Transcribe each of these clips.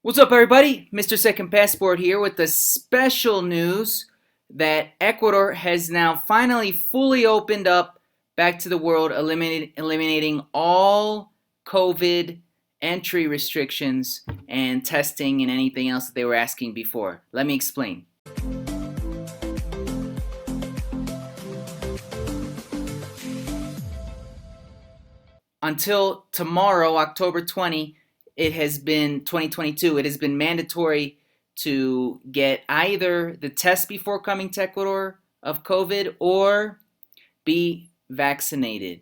What's up, everybody? Mr. Second Passport here with the special news that Ecuador has now finally fully opened up back to the world, eliminating all COVID entry restrictions and testing and anything else that they were asking before. Let me explain. Until tomorrow, October 2022, it has been mandatory to get either the test before coming to Ecuador of COVID or be vaccinated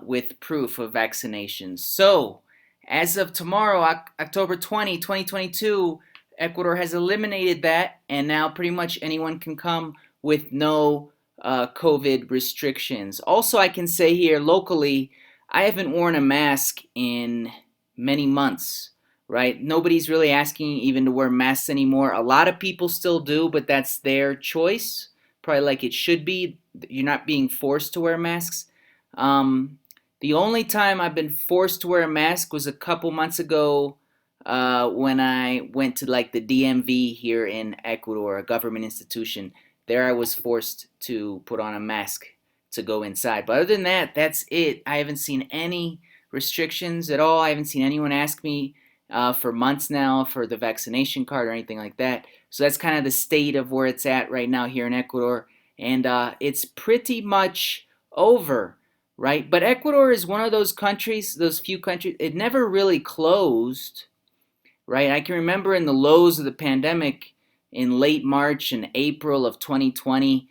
with proof of vaccinations. So, as of tomorrow, October 2022, Ecuador has eliminated that, and now pretty much anyone can come with no COVID restrictions. Also, I can say here locally, I haven't worn a mask in many months, right? Nobody's really asking even to wear masks anymore. A lot of people still do, but that's their choice, probably like it should be. You're not being forced to wear masks. Um, the only time I've been forced to wear a mask was a couple months ago when I went to like the DMV here in Ecuador, a government institution. There I was forced to put on a mask to go inside. But other than that, that's it. I haven't seen any restrictions at all. I haven't seen anyone ask me for months now for the vaccination card or anything like that. So that's kind of the state of where it's at right now here in Ecuador. And it's pretty much over, right? But Ecuador is one of those countries, those few countries, it never really closed, right? I can remember in the lows of the pandemic in late March and April of 2020,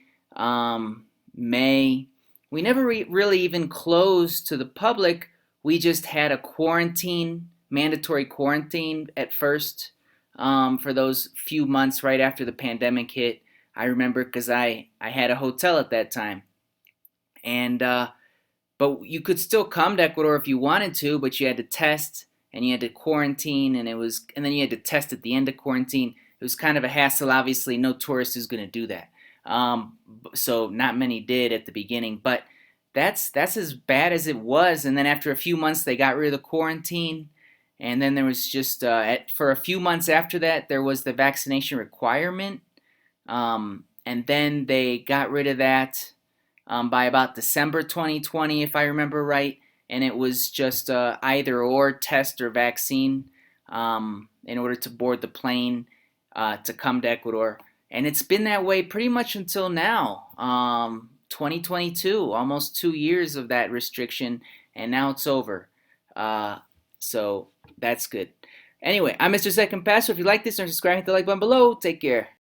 May, we never really even closed to the public. We just had a quarantine, mandatory quarantine at first for those few months right after the pandemic hit. I remember because I had a hotel at that time. And but you could still come to Ecuador if you wanted to, but you had to test and you had to quarantine, and then you had to test at the end of quarantine. It was kind of a hassle. Obviously, no tourist is going to do that. So not many did at the beginning, but that's as bad as it was. And then after a few months, they got rid of the quarantine, and then there was just for a few months after that, there was the vaccination requirement, and then they got rid of that by about December 2020, if I remember right, and it was just either or test or vaccine in order to board the plane to come to Ecuador. And it's been that way pretty much until now, 2022, almost 2 years of that restriction, and now it's over. So that's good. Anyway, I'm Mr. Second Pastor. If you like this, subscribe, hit the like button below. Take care.